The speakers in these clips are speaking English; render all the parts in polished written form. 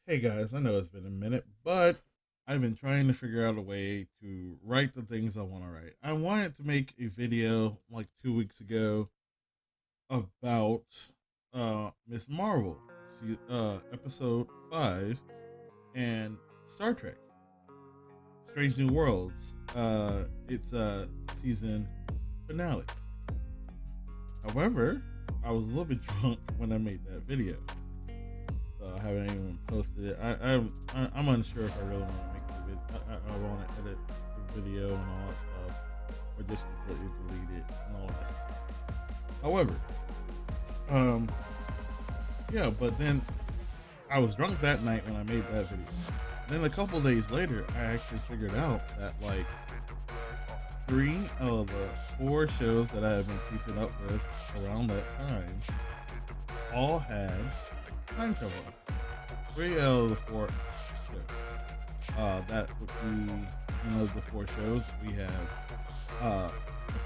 Hey guys, I know it's been a minute, but I've been trying to figure out a way to write the things I want to write. I wanted to make a video like 2 weeks ago about Miss Marvel, episode 5, and Star Trek, Strange New Worlds. It's a season finale. However, I was a little bit drunk when I made that video. So I haven't even posted it. I'm unsure if I really want to make the video. I want to edit the video and all that stuff, or just completely delete it and all that stuff. However, um, yeah. But then I was drunk that night when I made that video. Then a couple days later, I actually figured out that like 3 of the 4 shows that I have been keeping up with around that time all had time travel. 3 out of the 4 shows. That would be the 4 shows. We have, of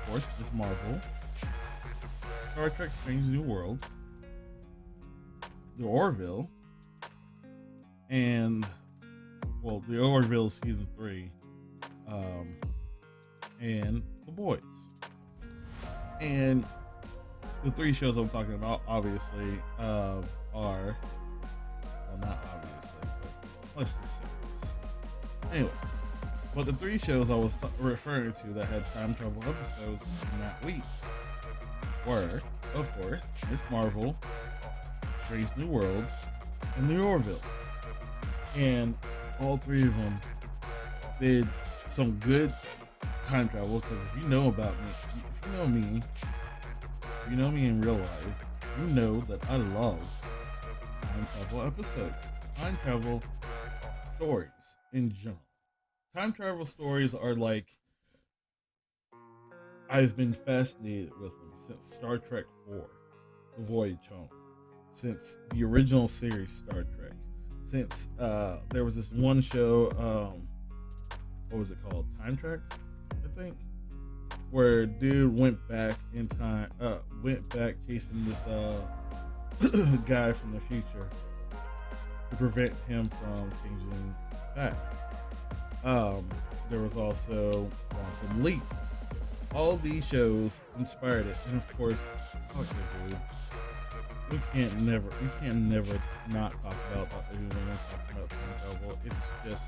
course, Miss Marvel, Star Trek: Strange New Worlds, the Orville, and the Orville season 3, and the Boys. And the 3 shows I'm talking about, obviously, are not obviously, but let's just say this. Anyways, but the 3 shows I was referring to that had time travel episodes in that week were, of course, Miss Marvel, Strange New Worlds, and the Orville. And all 3 of them did some good time travel, because if you know about me, if you know me in real life, you know that I love time travel episodes, time travel stories in general. Time travel stories are like, I've been fascinated with them since Star Trek 4, The Voyage Home, since the original series Star Trek, since there was this one show, what was it called? Time Tracks, I think, where dude went back in time, went back chasing this guy from the future to prevent him from changing back. There was also Quantum Leap. All these shows inspired it, and of course, okay, dude, we can't never not talk about Doctor Who when we're talking about time travel. It's just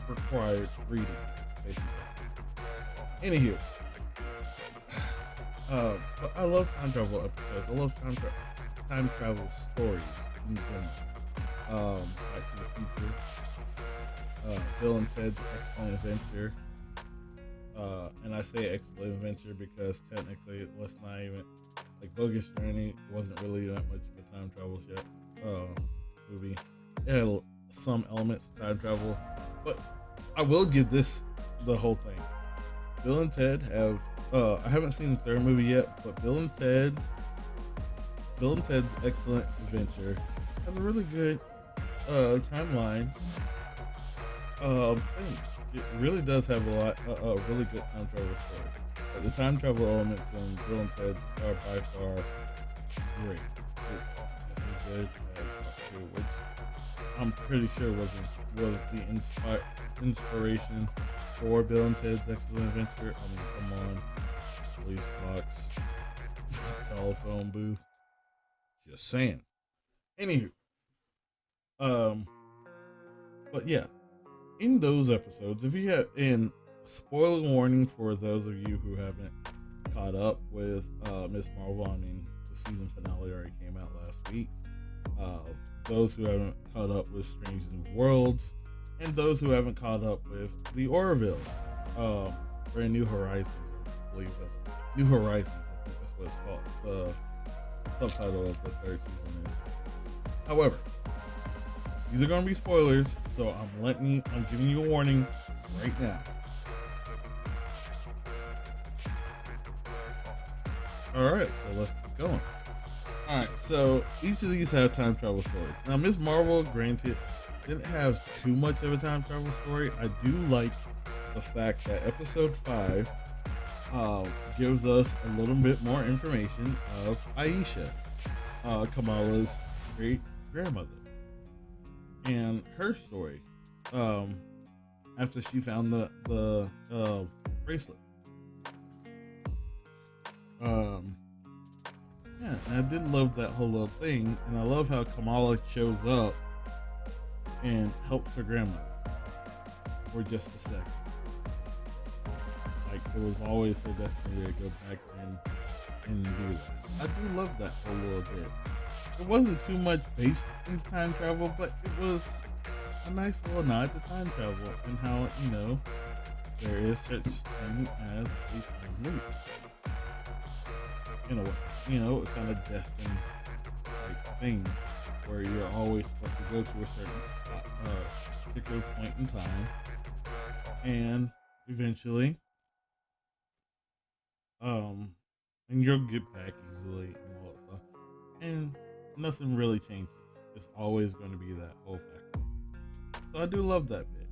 required reading, basically. Anywho, but I love time travel episodes. I love time travel stories in general. Back to the Future, Bill and Ted's Excellent Adventure. And I say Excellent Adventure because technically, let's not even, like, Bogus Journey wasn't really that much of a time travel movie. It had some elements of time travel, but I will give this the whole thing. Bill and Ted have, I haven't seen the 3rd movie yet, but Bill and Ted's Excellent Adventure has a really good timeline. Thing. It really does have a really good time travel story. But the time travel elements in Bill and Ted's are by far great. It's just as good as Part 2, which I'm pretty sure was the inspiration for Bill and Ted's Excellent Adventure. I mean, come on, police box, telephone booth. Just saying. Anywho, but yeah, in those episodes, if you have, and spoiler warning for those of you who haven't caught up with Miss Marvel. I mean, the season finale already came out last week. Those who haven't caught up with Strange New Worlds, and those who haven't caught up with the Orville, or New Horizons, I believe that's New Horizons. I think that's what it's called. The subtitle of the 3rd season is. However, these are going to be spoilers, so I'm giving you a warning right now. Alright, so let's keep going. Alright, so each of these have time travel stories. Now, Miss Marvel, granted, didn't have too much of a time travel story. I do like the fact that episode 5 gives us a little bit more information of Aisha, Kamala's great grandmother. and her story after she found the bracelet. Yeah, and I did love that whole little thing, and I love how Kamala shows up and helps her grandmother for just a second. Like, it was always her destiny to go back and do that. I do love that a little bit. It wasn't too much based in time travel, but it was a nice little nod to time travel and how, you know, there is such thing as a time loop. In a way, you know, it's kind of destined like thing where you're always supposed to go to a certain particular point in time, and eventually, and you'll get back easily and all that stuff, and nothing really changes. It's always going to be that whole factor. So I do love that bit,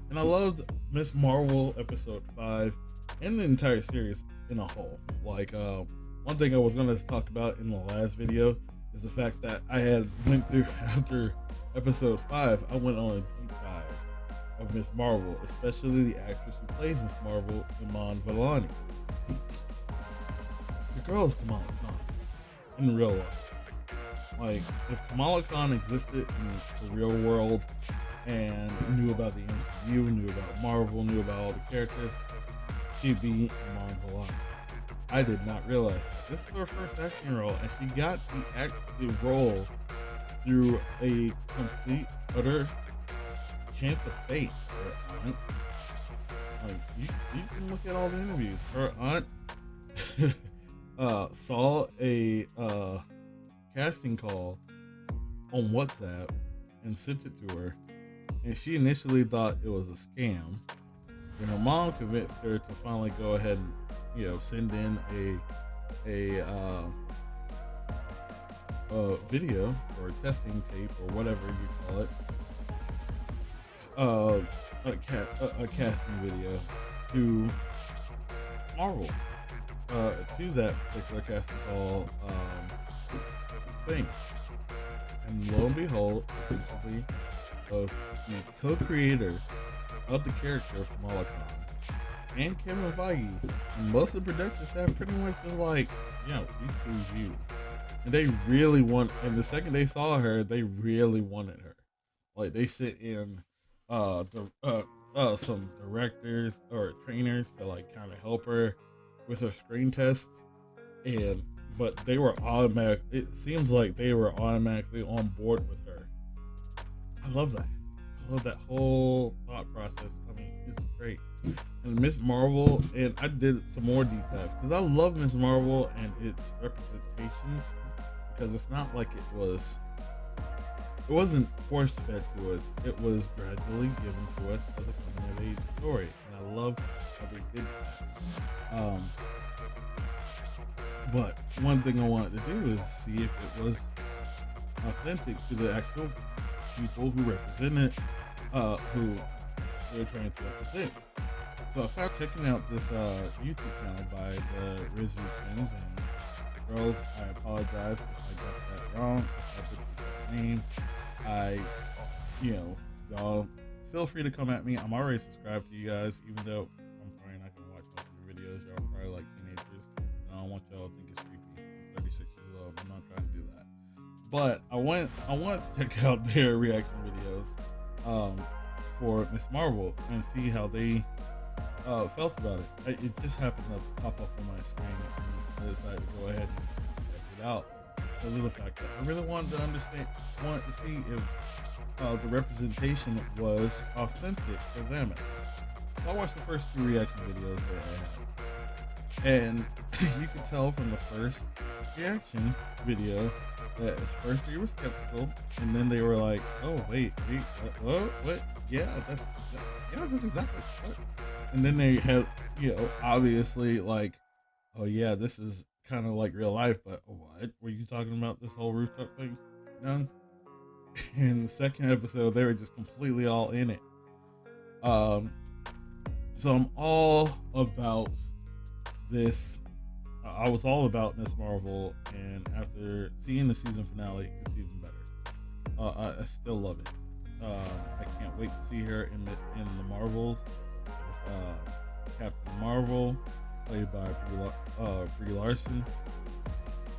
and I loved Miss Marvel episode 5 and the entire series in a whole. Like, one thing I was going to talk about in the last video is the fact that I had went through after episode 5. I went on a deep dive of Miss Marvel, especially the actress who plays Miss Marvel, Iman Vellani. The girl is Kamala Khan in real life. Like, if Kamala Khan existed in the real world and knew about the MCU, knew about Marvel, knew about all the characters, she'd be Iman Vellani. I did not realize that. This is her first acting role, and she got the role through a complete, utter chance of fate. Her aunt, like, you can look at all the interviews. Her aunt saw a casting call on WhatsApp and sent it to her, and she initially thought it was a scam. And her mom convinced her to finally go ahead and, you know, send in a video or a testing tape or whatever you call it, a casting video to Marvel, to that particular casting call thing. And lo and behold, essentially, the co-creator of the character of Kamala Khan and Kevin Feige and most of the production staff pretty much was like, you know, we choose you. And they really and the second they saw her, they really wanted her. Like, they sent in some directors or trainers to like kind of help her with her screen tests, but they were it seems like they were automatically on board with her. I love that. I love that whole thought process. I mean, it's great. And Miss Marvel, and I did some more deep dive because I love Miss Marvel and its representation, because it's not like it wasn't force fed to us. It was gradually given to us as a coming of age story, and I love how they did that. But one thing I wanted to do is see if it was authentic to the actual people who represented, who they were trying to represent. So I started checking out this YouTube channel by the Rizzy Twins, and girls, I apologize if I got that wrong, if I put the name. Y'all feel free to come at me. I'm already subscribed to you guys, even though I'm probably not gonna watch most of your videos. Y'all probably like teenagers, and I don't want y'all to think it's creepy. I'm 36 years old. I'm not trying to do that. But I want to check out their reaction videos for Miss Marvel and see how they felt about it. It just happened to pop up on my screen, and I decided to go ahead and check it out. Because of the fact that I really wanted to see if the representation was authentic for them. So I watched the first 2 reaction videos that I had, and you could tell from the first reaction video that at first they were skeptical, and then they were like, "Oh wait, what? Yeah, that's exactly what." And then they had, obviously like, "Oh yeah, this is kind of like real life," but what were you talking about? This whole rooftop thing? No. In the second episode, they were just completely all in it. So I'm all about this. I was all about Miss Marvel, and after seeing the season finale, it's even better. I still love it. I can't wait to see her in the Marvels. With, Captain Marvel, played by Brie Larson,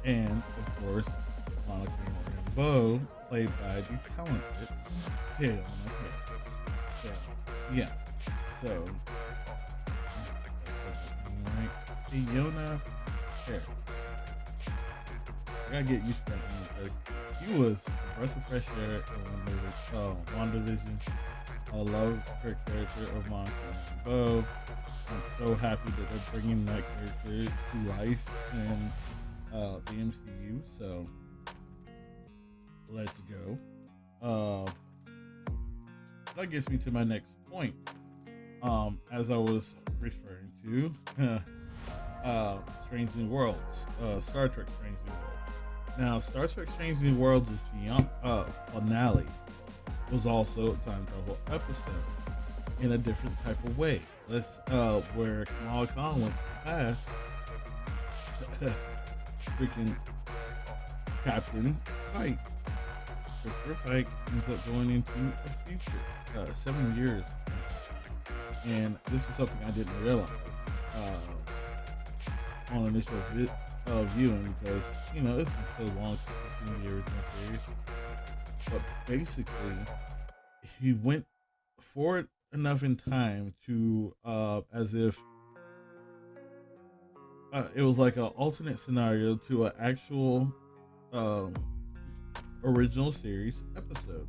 and of course Monica Rambeau, played by the talented Taylor Harris. So yeah, so right, Fiona Harris. I gotta get used to that name because he was a breath of fresh air in WandaVision. I love her character of Monica Rambeau. I'm so happy that they're bringing that character to life in the MCU. So let's go. That gets me to my next point. As I was referring to, Strange New Worlds, Star Trek Strange New Worlds. Now, Star Trek Strange New Worlds' finale was also a time travel episode in a different type of way. That's where Kamala Khan went past freaking Captain Pike. Christopher Pike ends up going into a future 7 years, and this is something I didn't realize on initial viewing because it's been so long since I've seen the original series. But basically, he went forward enough in time to as if it was like an alternate scenario to an actual original series episode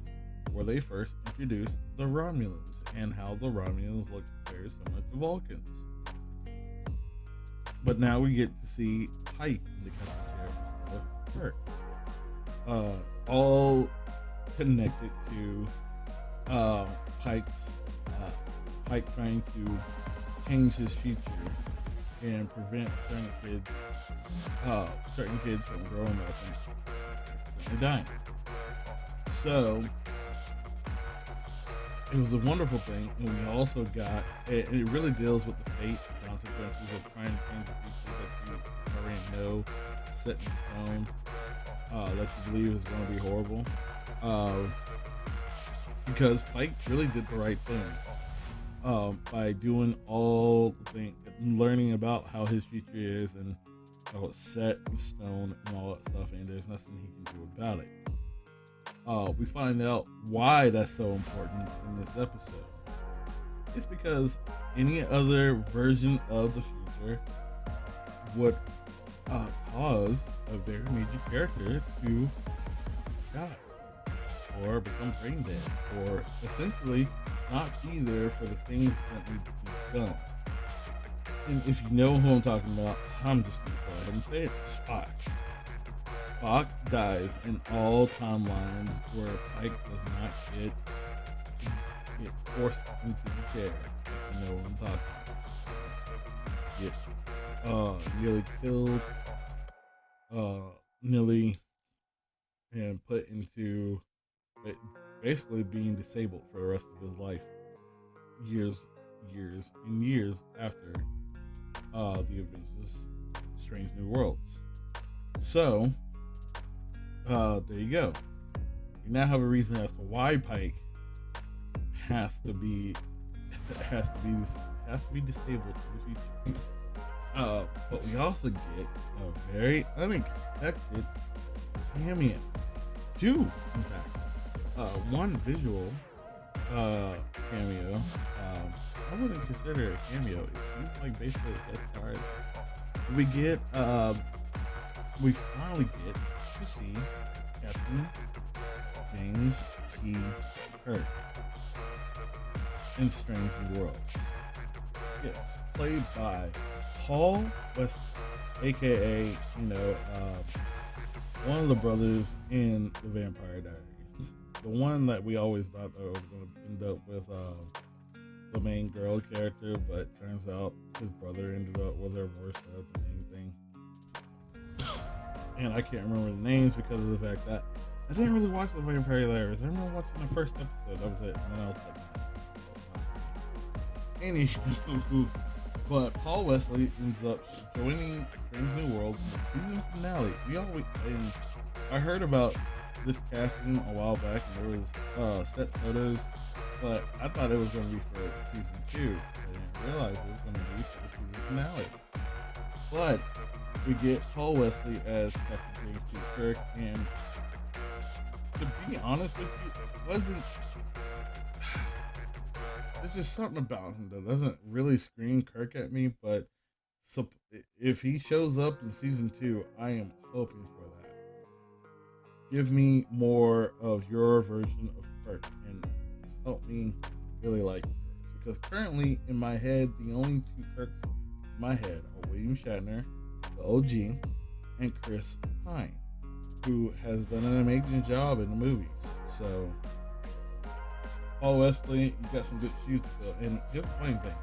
where they first introduced the Romulans and how the Romulans look very similar to Vulcans. But now we get to see Pike in the captain's chair instead of Kirk. All connected to Pike trying to change his future and prevent certain kids from growing up and dying. So it was a wonderful thing, and we also got it really deals with the fate and consequences of trying to change the future that you already know, set in stone, that you believe is going to be horrible. Because Pike really did the right thing by doing all the things, learning about how his future is and how it's set in stone and all that stuff, and there's nothing he can do about it. We find out why that's so important in this episode. It's because any other version of the future would cause a very major character to die or become brain dead or essentially not be there for the things that need to be done. And if you know who I'm talking about, I'm just going to go ahead and say it. Spock. Spock dies in all timelines where Pike does not get forced into the chair. If you know what I'm talking about. Get nearly killed, nearly and put into basically being disabled for the rest of his life. Years after the Avengers Strange New Worlds. So there you go. We now have a reason as to why Pike has to be disabled in the future. But we also get a very unexpected cameo. Two, in fact. One visual cameo. I wouldn't consider it a cameo. It's like basically a guest card. We finally get to see Captain James T. Kirk in Strange New Worlds. Yes, played by Paul Wesley, aka one of the brothers in the Vampire Diaries. The one that we always thought that was going to end up with the main girl character, but turns out his brother ended up with her more so than anything. And I can't remember the names because of the fact that I didn't really watch the Vampire Diaries. I remember watching the first episode. That was it. And then I was like, anywho, but Paul Wesley ends up joining Strange New Worlds in the season finale. I heard about this casting a while back, and there was set photos, but I thought it was going to be for season 2. I didn't realize it was going to be for the season finale. But we get Paul Wesley as Captain James T. Kirk, and to be honest with you, it wasn't. There's just something about him that doesn't really scream Kirk at me, but if he shows up in season 2, I am hoping for that. Give me more of your version of Kirk and help me really like yours. Because currently, in my head, the only 2 Kirks in my head are William Shatner, the OG, and Chris Pine, who has done an amazing job in the movies. So, Paul Wesley, you got some good shoes to fill. And here's the funny thing.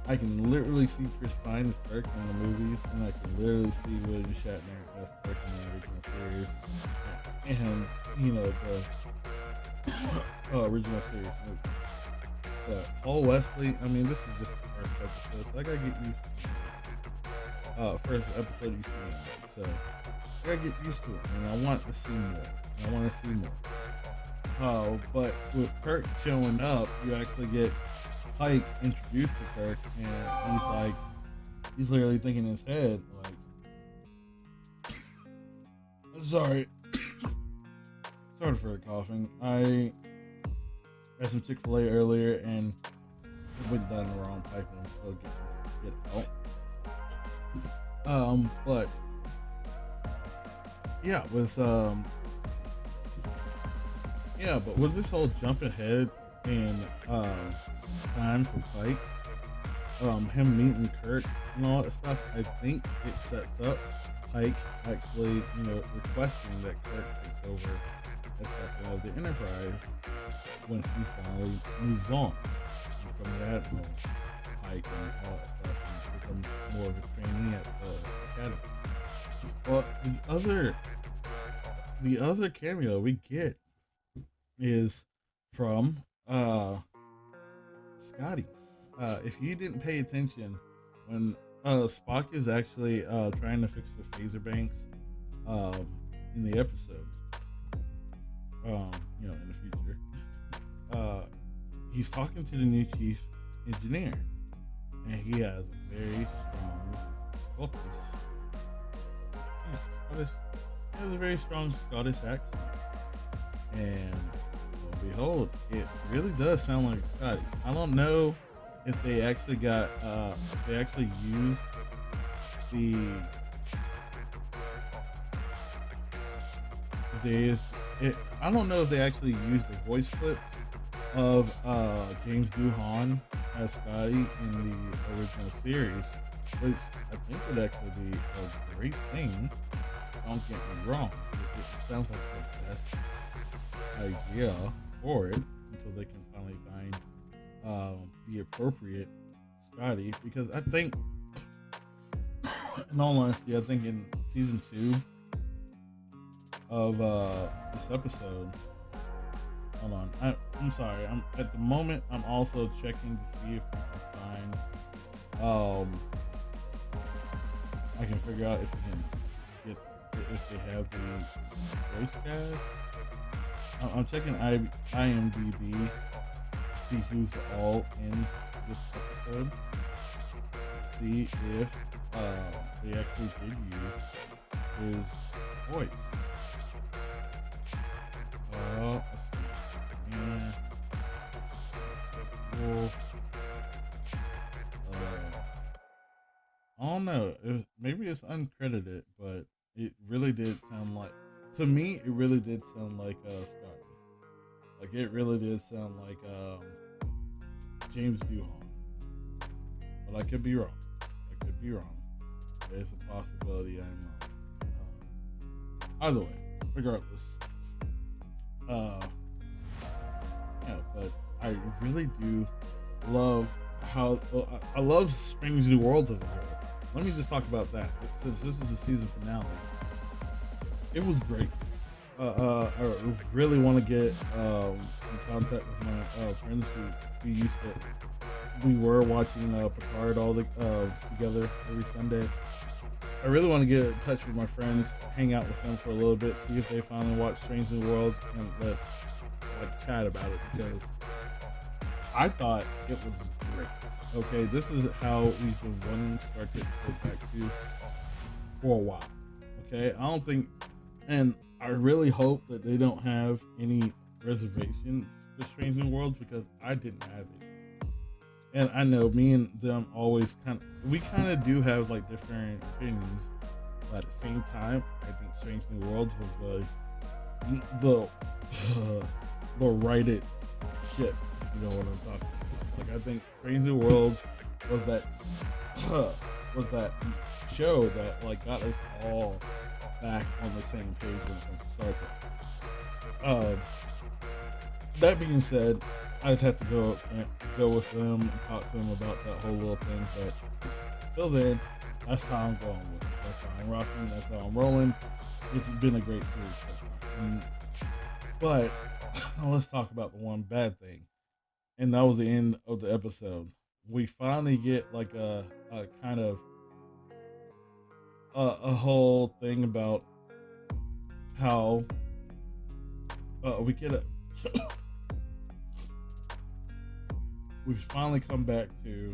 I can literally see Chris Pine as Kirk in the movies, and I can literally see William Shatner as Kirk in the original series. And, you know, the original series movies. But Paul Wesley, I mean, this is just the first episode, so I gotta get used to it. First episode you see him, so I gotta get used to it, and I want to see more. But with Kirk showing up, you actually get Pike introduced to Kirk, and he's literally thinking in his head, like, I'm sorry for the coughing. I had some Chick-fil-A earlier, and it went down the wrong pipe, and I'm still getting out. But yeah, but with this whole jump ahead in time for Pike, him meeting Kirk and all that stuff, I think it sets up Pike actually, you know, requesting that Kirk takes over as captain of the Enterprise when he finally moves on from the Admiral, Pike, and all that stuff, and becomes more of a trainee at the academy. But the other cameo we get is from Scotty. If you didn't pay attention when Spock is actually trying to fix the phaser banks in the episode, you know, in the future, he's talking to the new chief engineer, and he has a very strong Scottish. He has a very strong Scottish accent, and lo and behold, it really does sound like Scotty. I don't know if they actually got, if they actually used I don't know if they actually used the voice clip of James Doohan as Scotty in the original series, which I think would actually be a great thing. Don't get me wrong, it sounds like the best idea for it until they can finally find the appropriate Scotty, because I think, in all honesty, I think in season 2 of this episode, hold on, I'm sorry, at the moment I'm also checking to see if we can find I can figure out if we can get, if they have the voice cast. I'm checking IMDb to see who's all in this episode, see if they actually did use his voice. Let's see. I don't know. Maybe it's uncredited, but it really did sound like, to me, it really did sound like Scotty. Like, it really did sound like James Doohan. But I could be wrong. There's a possibility I'm wrong. Either way, regardless. Yeah, but I really do love how I love Strange New Worlds as a whole. Let me just talk about that, since this is the season finale. It was great. I really want to get in contact with my friends who we were watching Picard all together every Sunday. I really want to get in touch with my friends, hang out with them for a little bit, see if they finally watch Strange New Worlds, and let's like chat about it because I thought it was great. Okay, this is how we've been wanting Star Trek to go back to for a while. Okay, I don't think, and I really hope that they don't have any reservations for Strange New Worlds because I didn't have it. And I know me and them always we kind of do have like different opinions, but at the same time, I think Strange New Worlds was the the righted ship. You know what I'm talking about? Like I think Strange New Worlds was that was that show that like got us all back on the same page when it comes to Star Trek. That being said, I just have to go with them and talk to them about that whole little thing. But till then, that's how I'm going with it. That's how I'm rocking. That's how I'm rolling. It's been a great series so far. But let's talk about the one bad thing, and that was the end of the episode. We finally get like a kind of a whole thing about how we get a we finally come back to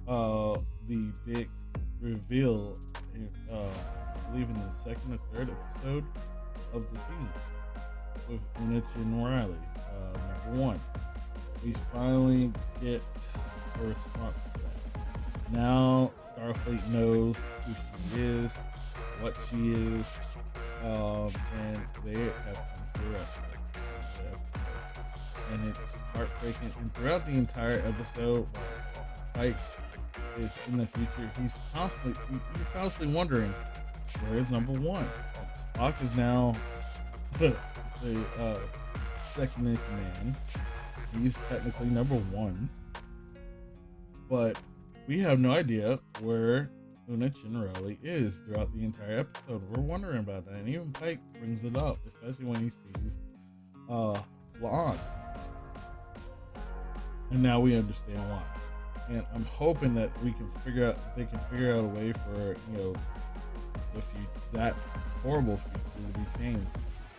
the big reveal I believe in the second or third episode of the season with Unich and Riley. Number one, we finally get a response to that. Now Starfleet knows who she is, what she is, and they have come to arrest her. And it's heartbreaking. And throughout the entire episode, Pike is in the future. You're constantly wondering, where is number one? Spock is now the second in command. He's technically number one, but we have no idea where Una Chinarelli is throughout the entire episode. We're wondering about that, and even Pike brings it up, especially when he sees La'an. And now we understand why. And I'm hoping that they can figure out a way for that horrible future to be changed,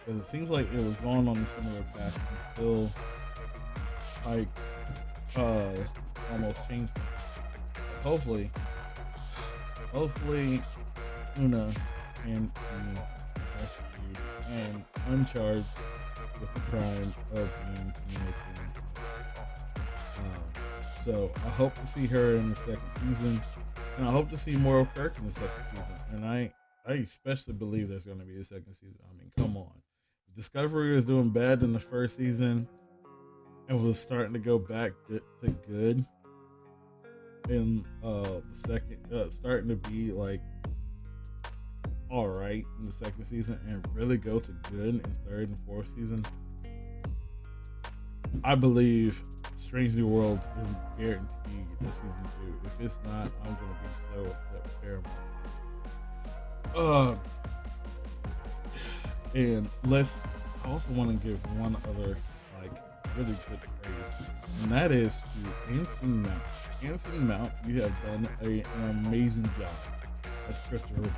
because it seems like it was going on a similar path until Pike almost changed it. Hopefully Una can be rescued and uncharged with the crime of being communicated. So I hope to see her in the second season, and I hope to see more of Kirk in the second season. And I especially believe there's going to be a second season. I mean, come on. Discovery was doing bad in the first season and was starting to go back to good in the second, starting to be like all right in the second season and really go to good in third and fourth season. I believe Strange New Worlds is guaranteed this season 2. If it's not, I'm gonna be so upset with Paramount. And I also want to give one other like really good praise, and that is to Anson Mount. Anson Mount, you have done an amazing job as Christopher Pike.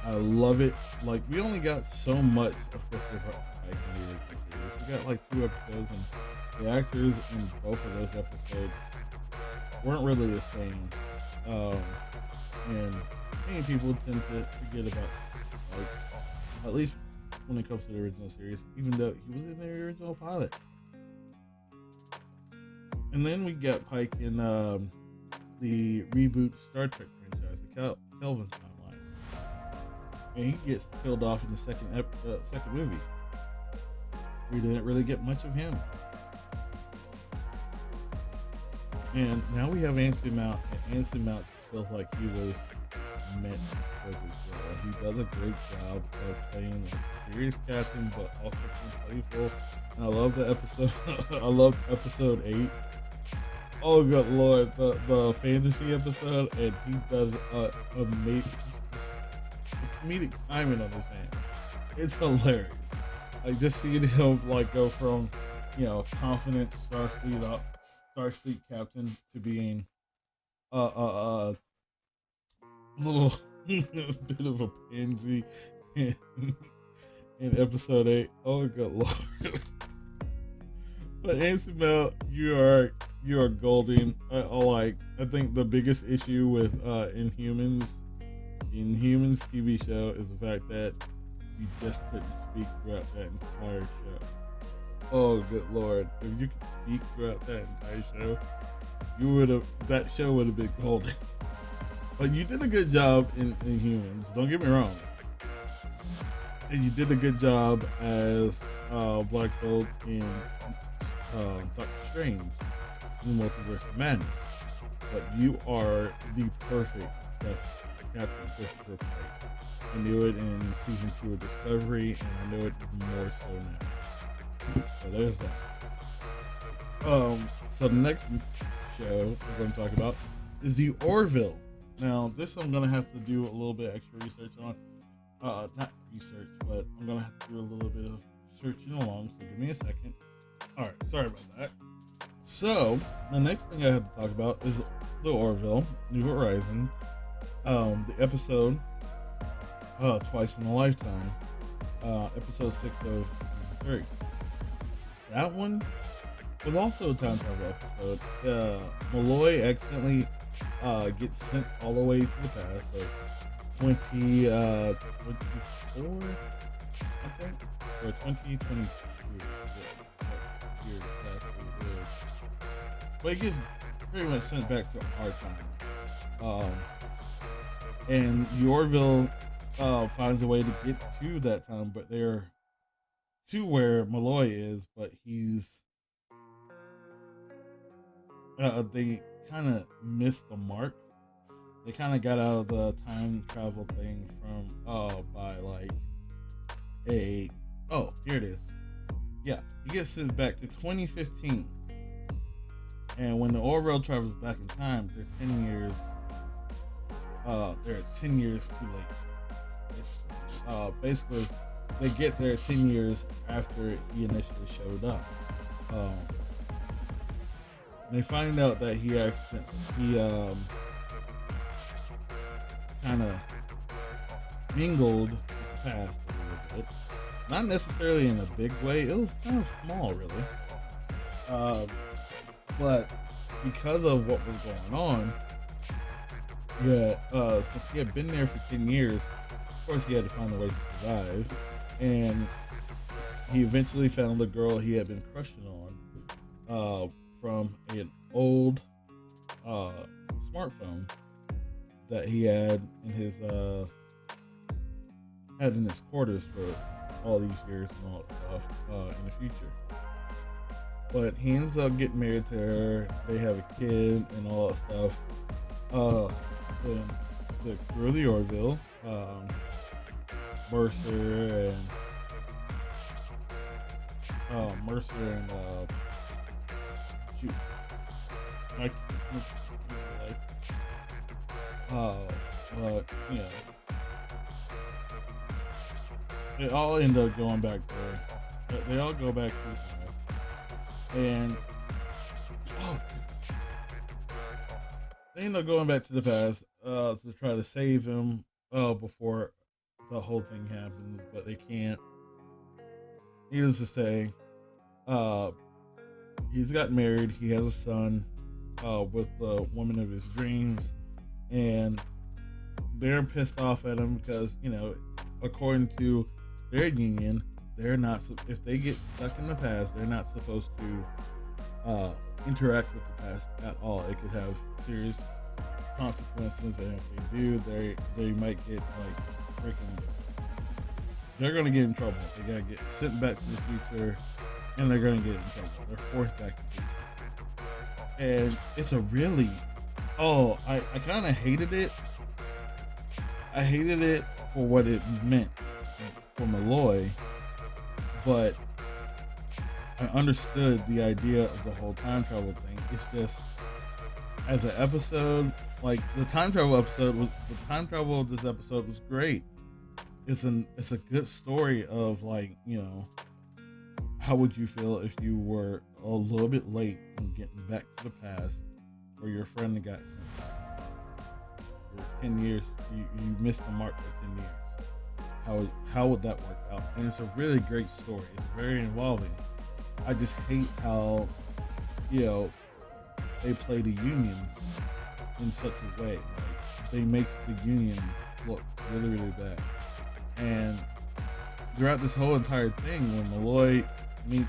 I love it. Like, we only got so much of Christopher Pike in the original series. We got like 2 episodes, and the actors in both of those episodes weren't really the same. And many people tend to forget about Pike, at least when it comes to the original series, even though he was in the original pilot. And then we got Pike in the reboot Star Trek franchise, the Kelvin timeline, and he gets killed off in the second movie. We didn't really get much of him. And now we have Anson Mount, and Anson Mount feels like he was meant for this role. He does a great job of playing like a serious captain, but also being playful. And I love the episode. I love episode 8. Oh good lord, the fantasy episode, and he does amazing comedic timing on his hand. It's hilarious. Like, just seeing him like go from confident Starfleet captain to being little a bit of a pansy in, in episode 8. Oh, good lord. But Ansel, you are golden. I think the biggest issue with Inhumans TV show is the fact that you just couldn't speak throughout that entire show. Oh, good lord! If you could speak throughout that entire show, that show would have been golden. But you did a good job in Humans. Don't get me wrong. And you did a good job as Black Bolt in Doctor Strange in the Multiverse of Madness. But you are the perfect Captain Christopher Pike. I knew it in season 2 of Discovery, and I know it even more so now. So there's that. So the next show we're going to talk about is the Orville. Now, this I'm going to have to do a little bit extra research on. Not research, but I'm going to have to do a little bit of searching along, so give me a second. Alright, sorry about that. So, the next thing I have to talk about is the Orville, New Horizons. The episode, Twice in a Lifetime, episode 6 of season 3. That one was also a time travel episode. Malloy accidentally gets sent all the way to the past, so 24, I think, or 2022. But it gets pretty much sent back to our time. And Orville finds a way to get to that time, but they're to where Malloy is, but they kind of missed the mark. They kind of got out of the time travel thing from by like here it is. Yeah, he gets sent back to 2015. And when the Orville travels back in time, they're 10 years. They're 10 years too late. Basically, they get there 10 years after he initially showed up. They find out that he kind of mingled with the past a little bit. Not necessarily in a big way. It was kind of small, really. But because of what was going on, since he had been there for 10 years, of course he had to find a way to survive. And he eventually found the girl he had been crushing on from an old smartphone that he had in his quarters for all these years and all that stuff in the future. But he ends up getting married to her. They have a kid and all that stuff. The crew of the Orville, Mercer and shoot, Mike. But you know, they all end up going back there. They all go back to the past, and they end up going back to the past to try to save him before the whole thing happens, but they can't. Needless to say, he's got married. He has a son with the woman of his dreams, and they're pissed off at him because, you know, according to their union, they're not. If they get stuck in the past, they're not supposed to interact with the past at all. It could have serious consequences, and if they do, they might get like freaking. They're gonna get in trouble. They gotta get sent back to the future, and they're gonna get in trouble. They're forced back to the future. And it's a really, I kind of hated it. I hated it for what it meant for Malloy, but I understood the idea of the whole time travel thing. It's just, as an episode, like the time travel of this episode was great. It's a good story of, like, you know, how would you feel if you were a little bit late in getting back to the past where your friend got sent back? for 10 years, you missed the mark for 10 years. How would that work out? And it's a really great story. It's very involving. I just hate how, you know, they play the Union in such a way. Like, they make the Union look really, really bad. And throughout this whole entire thing, when Malloy meets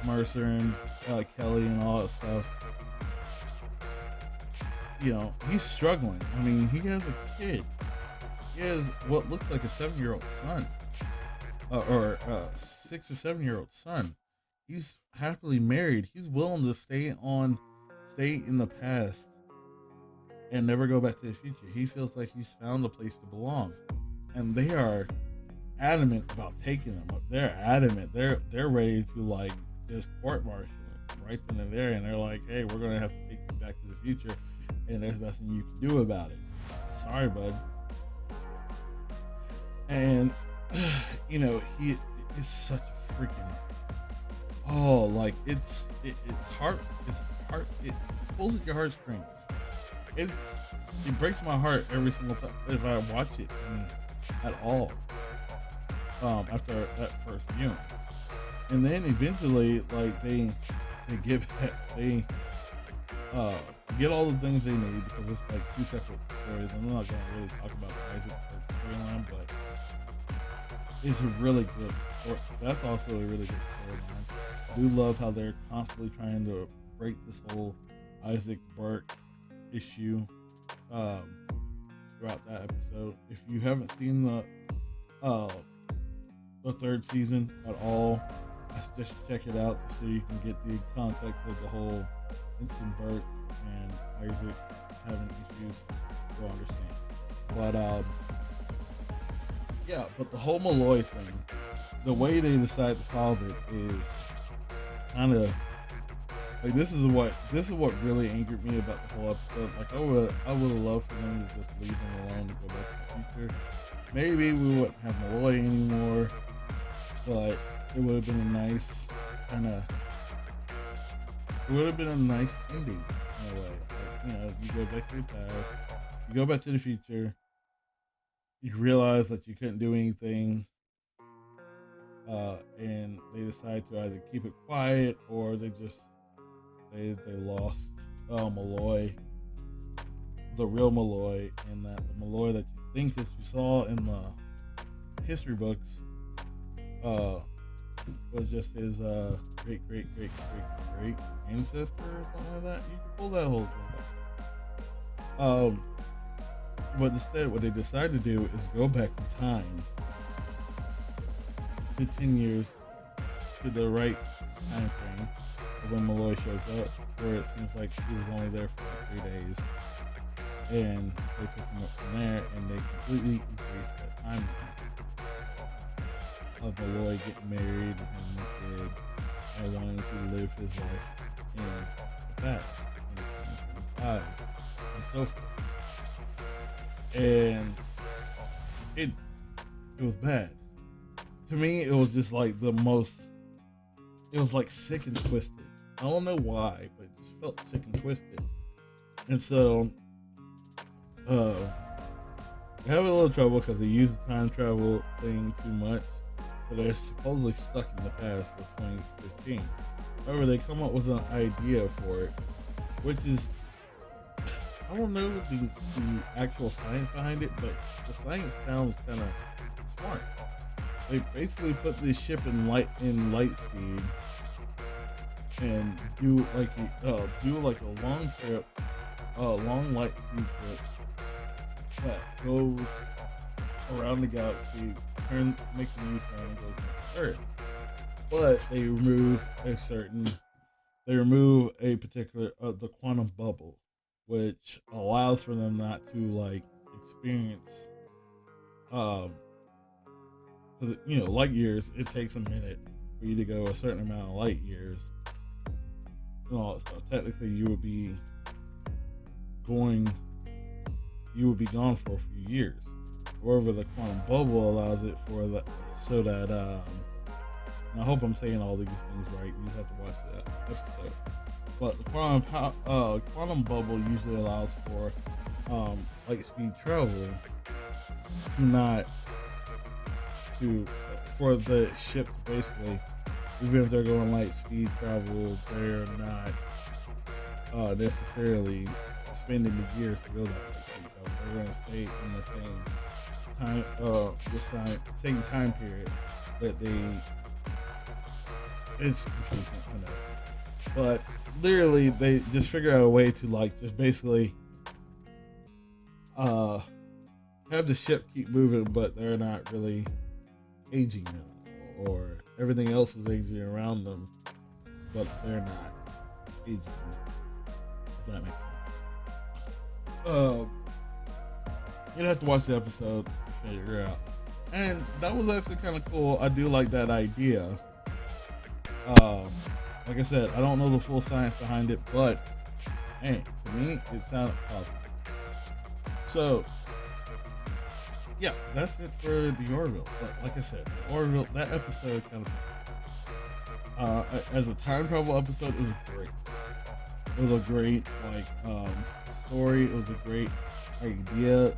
Mercer and Kelly and all that stuff, you know, he's struggling. I mean, he has a kid. He has what looks like a 7-year-old son, or 6 or 7-year-old son. He's happily married. He's willing to stay in the past and never go back to the future. He feels like he's found a place to belong, and they are adamant about taking him. They're adamant. They're ready to like just court-martial him right then and there, and they're like, "Hey, we're gonna have to take you back to the future, and there's nothing you can do about it. Sorry, bud." And you know, he is such a freaking it's it pulls at your heartstrings. It breaks my heart every single time if I watch it at all. After that first viewing, and then eventually, like they get all the things they need, because it's like 2 separate stories. I'm not gonna really talk about Isaac's storyline, but it's a really good story. That's also a really good storyline. I do love how they're constantly trying to break this whole Isaac Burke issue throughout that episode. If you haven't seen the third season at all, just check it out so you can get the context of the whole Vincent Burke and Isaac having issues to understand. But the whole Malloy thing, the way they decide to solve it is kind of like this is what really angered me about the whole episode. Like I would have loved for them to just leave him alone and go back to the future. Maybe we wouldn't have Malloy anymore, but it would have been a nice ending in a way. Like, you know, you go back to the past, you go back to the future, you realize that you couldn't do anything, and they decide to either keep it quiet or they lost Malloy, the real Malloy, and that the Malloy that you think that you saw in the history books was just his great ancestor or something like that. You can pull that whole thing up. But instead, what they decided to do is go back in time 15 years to the right time frame of when Malloy shows up, where it seems like he was only there for like 3 days. And they pick him up from there, and they completely erase that time of Malloy getting married and having a kid and wanting to live his life in the past, in 2025, and so forth. And it was bad. To me, it was just like it was like sick and twisted. I don't know why, but it just felt sick and twisted. And so, I have a little trouble because they use the time travel thing too much. So they're supposedly stuck in the past of 2015. However, they come up with an idea for it, which is, I don't know the actual science behind it, but the science sounds kind of smart. They basically put this ship in light speed and do like a long trip, long light speed trip that goes around the galaxy, makes a U-turn and goes back to Earth. But they remove a particular the quantum bubble, which allows for them not to like experience because light years, it takes a minute for you to go a certain amount of light years and all that stuff. Technically you would be gone for a few years. However, the quantum bubble allows it for that, so that and I hope I'm saying all these things right. You have to watch that episode. But the quantum bubble usually allows for light speed travel to not to for the ship to basically, even if they're going light speed travel, they're not necessarily spending the gears to go that light speed travel. They're going to stay in the same time period that they. It's confusing, I know, but literally they just figure out a way to like just basically have the ship keep moving, but they're not really aging now, or everything else is aging around them, but they're not aging. If that makes sense. You'd have to watch the episode to figure it out. And that was actually kind of cool. I do like that idea. Like I said, I don't know the full science behind it, but hey, to me, it sounded awesome. So, yeah, that's it for the Orville. But like I said, the Orville, that episode kind of, as a time travel episode, it was great. It was a great, story. It was a great idea.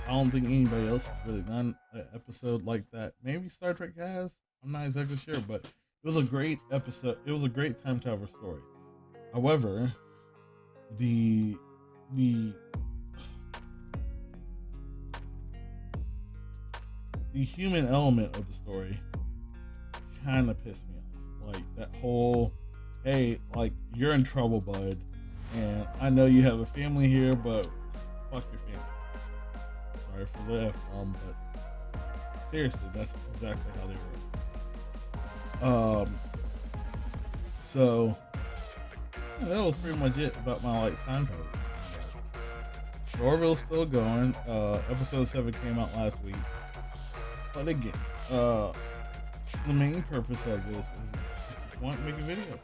I don't think anybody else has really done an episode like that. Maybe Star Trek has. I'm not exactly sure, but it was a great episode. It was a great time travel story. However, the human element of the story kind of pissed me off. Like that whole, hey, like you're in trouble, bud, and I know you have a family here, but fuck your family. Sorry for the F-bomb, but seriously, that's exactly how they were. So yeah, that was pretty much it about my time travel. Orville's still going. Episode 7 came out last week. But again, the main purpose of this is I just want to make a video.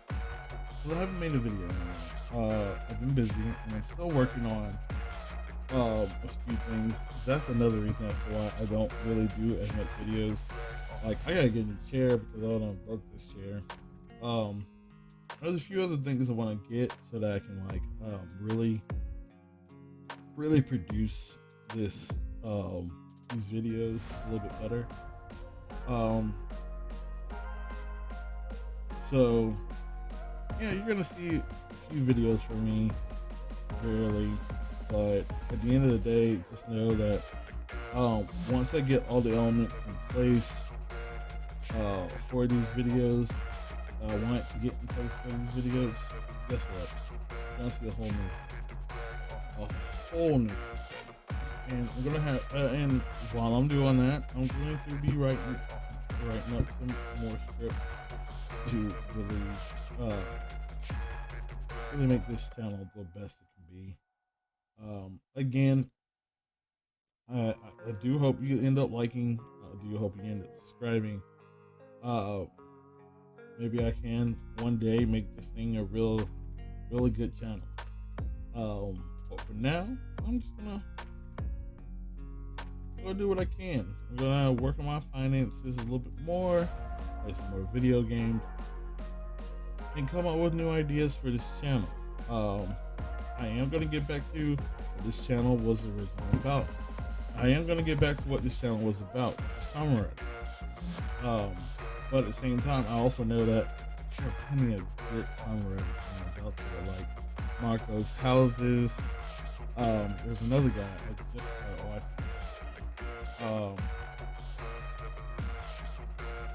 Well, I haven't made a video in a while. I've been busy and I'm still working on a few things. That's another reason as to why I don't really do as much videos. Like I gotta get in the chair because I don't broke this chair. There's a few other things I want to get so that I can really produce this these videos a little bit better. So yeah, you're gonna see a few videos from me rarely, but at the end of the day, just know that once I get all the elements in place for these videos, I want to get in place for these videos. Guess what? You're gonna see a whole new. And I'm gonna have, and while I'm doing that, I'm going to be writing up some more scripts to really make this channel the best it can be. Again, I do hope you end up liking. I do hope you end up subscribing. Maybe I can one day make this thing a really good channel. But for now, I'm just gonna do what I can. I'm gonna work on my finances a little bit more, play some more video games, and come up with new ideas for this channel. I am gonna get back to what this channel was originally about. I am gonna get back to what this channel was about, camaraderie. But at the same time, I also know that there are plenty of good camaraderie channels out there, like Marco's Houses. There's another guy I just started watching.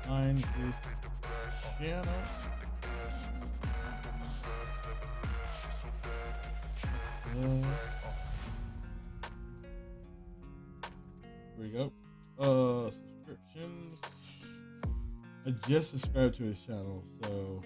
Find his channel. Here we go. Subscriptions. I just subscribed to his channel, so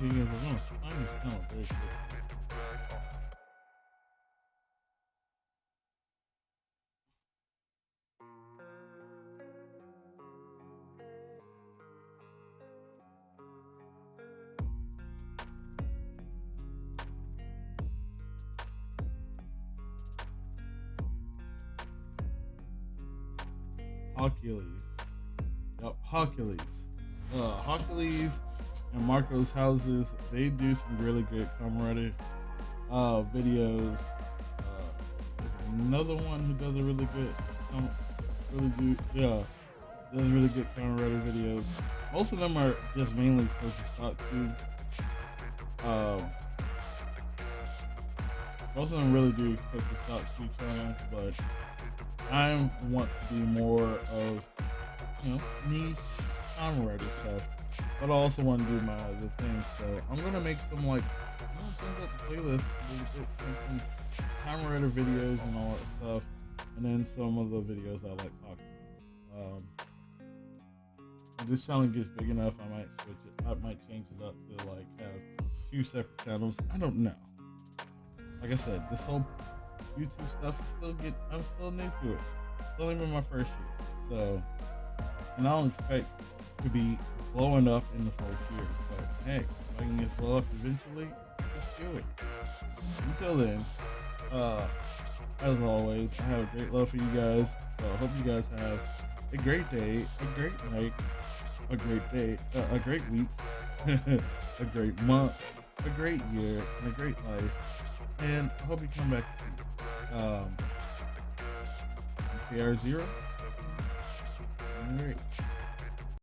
thing is, I'm gonna find this channel very quick. Hercules. Yep, Hercules. Hercules and Marco's Houses, they do some really good camaraderie videos. There's another one who does a really good, does really good camaraderie videos. Most of them are just mainly focused out to. Most of them really do focus out to channels, but I want to do more of, niche camaraderie stuff, but I also want to do my other things. So I'm gonna make some playlist, some camaraderie videos and all that stuff, and then some of the videos I like talking about. If this channel gets big enough, I might switch it. I might change it up to like have 2 separate channels. I don't know. Like I said, this whole YouTube stuff is I'm still new to it. Still even my first year. So, and I don't expect to be blowing up in the first year. But hey, if I can get blow up eventually, just do it. Until then, as always, I have a great love for you guys. So I hope you guys have a great day, a great night, a great day, a great week, a great month, a great year, and a great life. And I hope you come back to see KR0. Great.